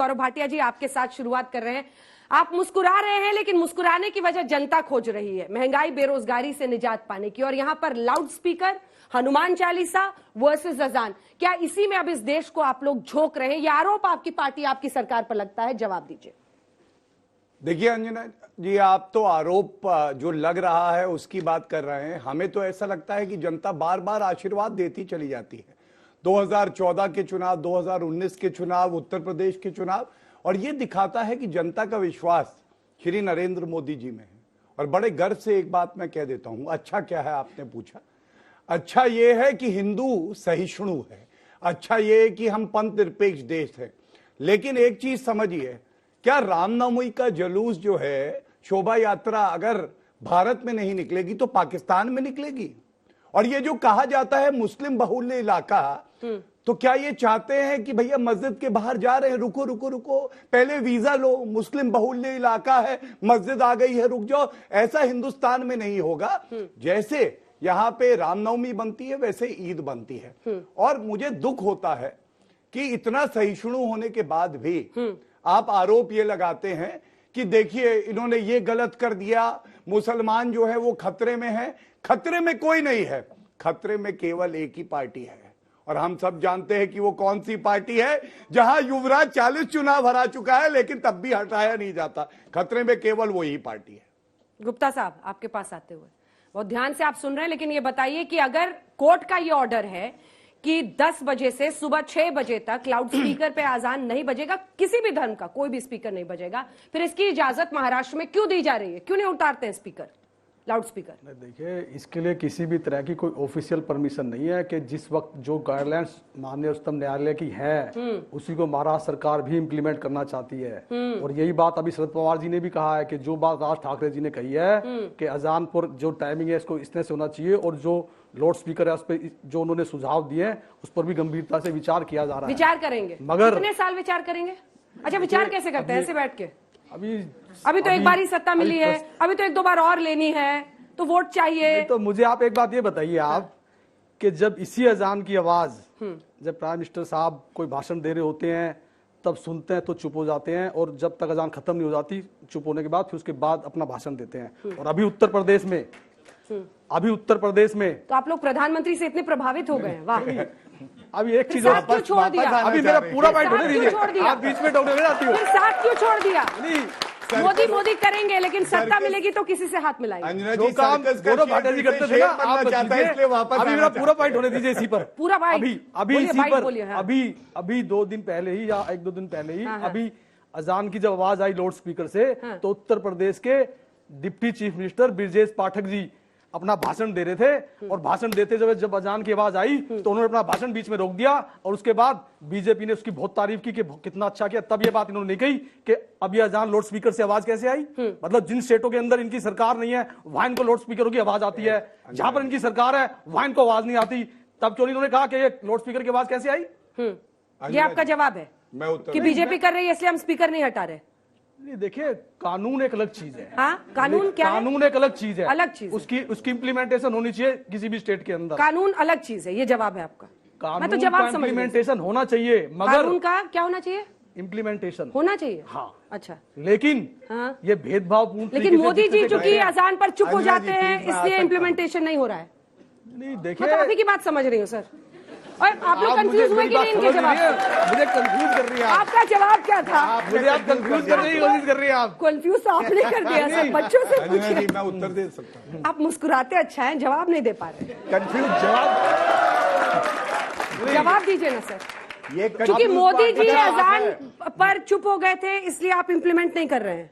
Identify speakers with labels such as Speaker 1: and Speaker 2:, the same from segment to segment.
Speaker 1: गौरव भाटिया जी, आपके साथ शुरुआत कर रहे हैं। आप मुस्कुरा रहे हैं, लेकिन मुस्कुराने की वजह जनता खोज रही है, महंगाई बेरोजगारी से निजात पाने की। और यहां पर loud speaker, Hanuman Chalisa versus अजान, क्या इसी में अब इस देश को आप लोग झोंक रहे हैं? यह आरोप आपकी पार्टी, आपकी सरकार पर लगता है, जवाब दीजिए।
Speaker 2: देखिए अंजना जी, आप तो आरोप जो लग रहा है उसकी बात कर रहे हैं। हमें तो ऐसा लगता है कि जनता बार बार आशीर्वाद देती चली जाती है। 2014 के चुनाव, 2019 के चुनाव, उत्तर प्रदेश के चुनाव, और ये दिखाता है कि जनता का विश्वास श्री नरेंद्र मोदी जी में है। और बड़े गर्व से एक बात मैं कह देता हूं। अच्छा क्या है आपने पूछा? अच्छा ये है कि हिंदू सहिष्णु है, अच्छा ये है कि हम पंथ निरपेक्ष देश है। लेकिन एक चीज समझिए, क्या रामनवमी का जुलूस जो है, शोभा यात्रा, अगर भारत में नहीं निकलेगी तो पाकिस्तान में निकलेगी? और ये जो कहा जाता है मुस्लिम बहुल्य इलाका, तो क्या ये चाहते हैं कि भैया मस्जिद के बाहर जा रहे हैं, रुको रुको रुको, पहले वीजा लो, मुस्लिम बहुल्य इलाका है, मस्जिद आ गई है, रुक जाओ? ऐसा हिंदुस्तान में नहीं होगा। जैसे यहां पे रामनवमी बनती है वैसे ईद बनती है। और मुझे दुख होता है कि इतना सहिष्णु होने के बाद भी आप आरोप ये लगाते हैं कि देखिए इन्होंने ये गलत कर दिया, मुसलमान जो है वो खतरे में है। खतरे में कोई नहीं है, खतरे में केवल एक ही पार्टी है, और हम सब जानते हैं कि वो कौन सी पार्टी है। जहां युवराज 40 चुनाव हरा चुका है, लेकिन तब भी हटाया नहीं जाता। खतरे में केवल वही पार्टी है।
Speaker 1: गुप्ता साहब, आपके पास आते हुए, बहुत ध्यान से आप सुन रहे हैं, लेकिन ये बताइए कि अगर कोर्ट का ये ऑर्डर है कि 10 बजे से सुबह 6 बजे तक लाउड स्पीकर पे आजान नहीं बजेगा, किसी भी धर्म का कोई भी स्पीकर नहीं बजेगा, फिर इसकी इजाजत महाराष्ट्र में क्यों दी जा रही है? क्यों नहीं उतारते हैं स्पीकर, लाउड स्पीकर?
Speaker 3: देखिए, इसके लिए किसी भी तरह की कोई ऑफिशियल परमिशन नहीं है कि जिस वक्त जो गाइडलाइंस माननीय उच्चतम न्यायालय की है उसी को महाराष्ट्र सरकार भी इम्प्लीमेंट करना चाहती है। और यही बात अभी शरद पवार जी ने भी कहा है कि जो बात राज ठाकरे जी ने कही है कि अजान पर जो टाइमिंग है इसको इस तरह से होना चाहिए, और जो लाउड स्पीकर है उस पर जो उन्होंने सुझाव दिए हैं उस पर भी गंभीरता से विचार किया जा रहा है।
Speaker 1: विचार करेंगे, मगर कितने साल विचार करेंगे? अच्छा, विचार कैसे करते हैं? ऐसे बैठ के? अभी तो एक बार ही सत्ता मिली है, अभी तो 1-2 बार और लेनी है, तो वोट चाहिए।
Speaker 3: तो मुझे आप एक बात ये बताइए आप कि जब इसी अजान की आवाज जब प्राइम मिनिस्टर साहब कोई भाषण दे रहे होते हैं तब सुनते हैं तो चुप हो जाते हैं, और जब तक अजान खत्म नहीं हो जाती चुप होने के बाद फिर उसके बाद अपना भाषण देते हैं। और अभी उत्तर प्रदेश में
Speaker 1: तो आप लोग प्रधानमंत्री से इतने प्रभावित हो गए हैं? वाह।
Speaker 3: अभी एक चीज
Speaker 1: क्यों छोड़ दिया?
Speaker 3: अभी मेरा पूरा पॉइंट होने दीजिए, आप बीच में टोकने जाती हो।
Speaker 1: साथ क्यों छोड़ दिया? मोदी करेंगे, लेकिन सत्ता मिलेगी तो किसी से हाथ मिलाएंगे।
Speaker 3: जो काम गौरव भाटिया जी करते थे ना, आप अभी मेरा पूरा पॉइंट होने दीजिए इसी पर।
Speaker 1: पूरा
Speaker 3: अभी इसी पर अभी 2 दिन पहले ही या 1-2 दिन पहले ही अभी अजान की जब आवाज आई लाउड स्पीकर से, तो उत्तर प्रदेश के deputy chief minister Brajesh Pathak ji अपना भाषण दे रहे थे, और भाषण देते जब अजान की आवाज आई तो उन्होंने अपना भाषण बीच में रोक दिया, और उसके बाद बीजेपी ने उसकी बहुत तारीफ की कि कितना अच्छा किया। तब ये बात इन्होंने नहीं कही कि अब ये अजान लाउड स्पीकर से आवाज कैसे आई। मतलब जिन स्टेटों के अंदर इनकी सरकार नहीं है वहां इनको लाउड स्पीकरों की आवाज आती है, जहां पर इनकी सरकार है वहां इनको आवाज नहीं आती। तब क्यों इन्होंने कहा कि ये लाउड स्पीकर की आवाज कैसे आई?
Speaker 1: ये आपका जवाब है कि बीजेपी कर रही है इसलिए हम स्पीकर नहीं हटा रहे?
Speaker 3: नहीं, देखिए, कानून एक अलग चीज है।
Speaker 1: हाँ, कानून क्या है?
Speaker 3: कानून एक अलग चीज है,
Speaker 1: अलग चीज
Speaker 3: उसकी इम्प्लीमेंटेशन होनी चाहिए किसी भी स्टेट के अंदर।
Speaker 1: कानून अलग चीज है, ये जवाब है आपका?
Speaker 3: कानून
Speaker 1: मैं तो जवाब समझ
Speaker 3: इम्प्लीमेंटेशन होना चाहिए, मगर
Speaker 1: कानून का क्या होना चाहिए?
Speaker 3: इम्प्लीमेंटेशन
Speaker 1: होना चाहिए।
Speaker 3: हाँ,
Speaker 1: अच्छा,
Speaker 3: लेकिन ये भेदभावपूर्ण।
Speaker 1: लेकिन मोदी जी चूंकि अजान पर चुप हो जाते हैं इसलिए इम्प्लीमेंटेशन नहीं हो रहा है।
Speaker 3: नहीं, देखिए,
Speaker 1: मतलब आप ही की बात समझ रही हो सर, और आप लोग कंफ्यूज हुए कि नहीं इनके जवाब?
Speaker 3: मुझे कंफ्यूज कर रही है
Speaker 1: आपका जवाब क्या था?
Speaker 3: मुझे आप कंफ्यूज करने की कोशिश कर रही है। आप
Speaker 1: कंफ्यूज तो आपने कर दिया सर, बच्चों से पूछिए।
Speaker 2: मैं उत्तर दे सकता हूं।
Speaker 1: आप मुस्कुराते अच्छा है, जवाब नहीं दे पा रहे।
Speaker 3: कंफ्यूज
Speaker 1: जवाब दीजिए ना सर। क्योंकि मोदी जी अजान पर चुप हो गए थे इसलिए आप इम्प्लीमेंट नहीं कर रहे हैं।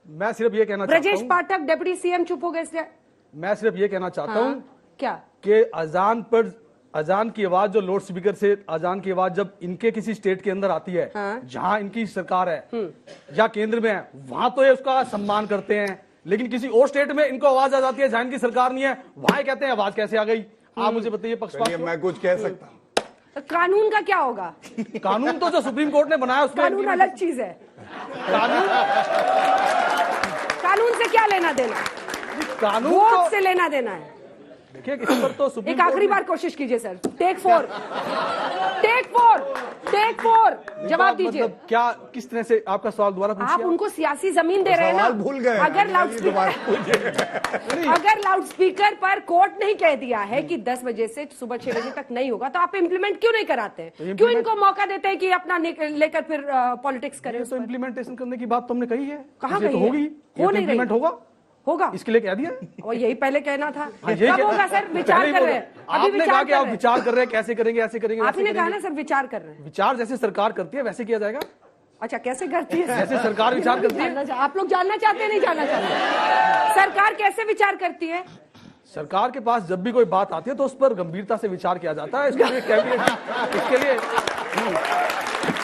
Speaker 3: मैं सिर्फ ये कहना चाहता हूं,
Speaker 1: ब्रजेश पाठक डिप्टी सीएम चुप हो गए इसलिए।
Speaker 3: मैं सिर्फ ये कहना चाहता हूं
Speaker 1: क्या
Speaker 3: कि अजान की आवाज जो लाउड स्पीकर से अजान की आवाज जब इनके किसी स्टेट के अंदर आती है, जहां इनकी सरकार है या केंद्र में है, वहां तो ये उसका सम्मान करते हैं, लेकिन किसी और स्टेट में इनको आवाज आ जाती है जहां इनकी सरकार नहीं है, वहां कहते हैं आवाज कैसे आ गई? आप मुझे बताइए पक्षपात।
Speaker 2: मैं कुछ कह सकता हूं।
Speaker 1: कानून का क्या होगा?
Speaker 3: कानून तो जो सुप्रीम कोर्ट ने बनाया उसमें
Speaker 1: कानून अलग चीज है। कानून से क्या लेना देना?
Speaker 3: कानून
Speaker 1: वोट से लेना देना है।
Speaker 3: देखिए इस पर तो सुप्रीम
Speaker 1: एक आखिरी बार कोशिश कीजिए सर, टेक फोर जवाब दीजिए।
Speaker 3: मतलब क्या, किस तरह से आपका सवाल दोबारा पूछिए।
Speaker 1: आप उनको सियासी जमीन दे रहे हैं ना,
Speaker 2: भूल गए।
Speaker 1: अगर लाउडस्पीकर पर कोर्ट नहीं कह दिया है कि 10 बजे से सुबह 6 बजे तक नहीं होगा, तो आप इम्प्लीमेंट क्यों नहीं कराते हैं? क्यों इनको मौका देते हैं कि अपना लेकर फिर पॉलिटिक्स करें?
Speaker 3: तो इम्प्लीमेंटेशन करने की बात तुमने कही है,
Speaker 1: कहाँ
Speaker 3: तो
Speaker 1: कही
Speaker 3: होगी,
Speaker 1: हो नहीं
Speaker 3: इम्प्लीमेंट होगा, इसके लिए कह दिया।
Speaker 1: और यही पहले कहना था।
Speaker 3: यही
Speaker 1: कब होगा सर? विचार कर रहे हैं, अभी
Speaker 3: आपने कहा कि आप विचार कर रहे हैं, कैसे करेंगे, ऐसे करेंगे,
Speaker 1: आपने कहा ना सर विचार कर रहे हैं।
Speaker 3: विचार जैसे सरकार करती है वैसे किया जाएगा।
Speaker 1: अच्छा, कैसे करती है?
Speaker 3: जैसे सरकार विचार करती है।
Speaker 1: आप लोग जानना चाहते हैं, नहीं जानना चाहते? सरकार कैसे विचार करती है?
Speaker 3: सरकार के पास जब भी कोई बात आती है तो उस पर गंभीरता से विचार किया जाता है। इसके लिए कैबिनेट, इसके लिए